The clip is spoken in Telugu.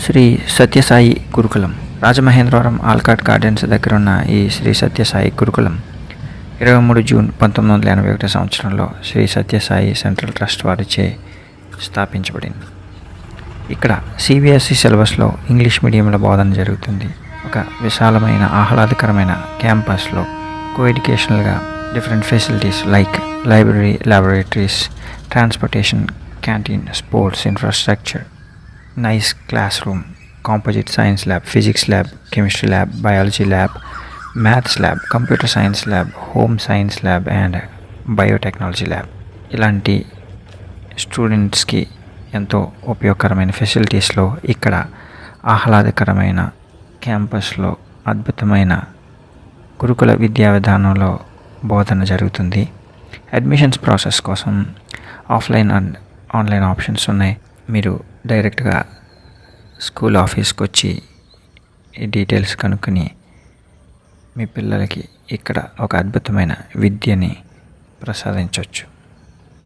శ్రీ సత్యసాయి గురుకులం రాజమహేంద్రవరం ఆల్కాట్ గార్డెన్స్ దగ్గర ఉన్న ఈ శ్రీ సత్యసాయి గురుకులం 23 జూన్ 1981 సంవత్సరంలో శ్రీ సత్యసాయి సెంట్రల్ ట్రస్ట్ వారిచే స్థాపించబడింది. ఇక్కడ సిబిఎస్ఈ సిలబస్లో ఇంగ్లీష్ మీడియంలో బోధన జరుగుతుంది. ఒక విశాలమైన ఆహ్లాదకరమైన క్యాంపస్లో కోఎడ్యుకేషనల్గా different facilities like library, laboratories, transportation, canteen, sports infrastructure, nice classroom, composite science lab, physics lab, chemistry lab, biology lab, maths lab, computer science lab, home science lab and biotechnology lab. ఇలాంటి స్టూడెంట్స్కి ఎంతో ఉపయోగకరమైన ఫెసిలిటీస్లో ఇక్కడ ఆహ్లాదకరమైన క్యాంపస్లో అద్భుతమైన గురుకుల విద్యా విధానంలో బోధన జరుగుతుంది. అడ్మిషన్స్ ప్రాసెస్ కోసం ఆఫ్లైన్ అండ్ ఆన్లైన్ ఆప్షన్స్ ఉన్నాయి. మీరు డైరెక్ట్గా స్కూల్ ఆఫీస్కి వచ్చి ఈ డీటెయిల్స్ కనుక్కొని మీ పిల్లలకి ఇక్కడ ఒక అద్భుతమైన విద్యని ప్రసాదించవచ్చు.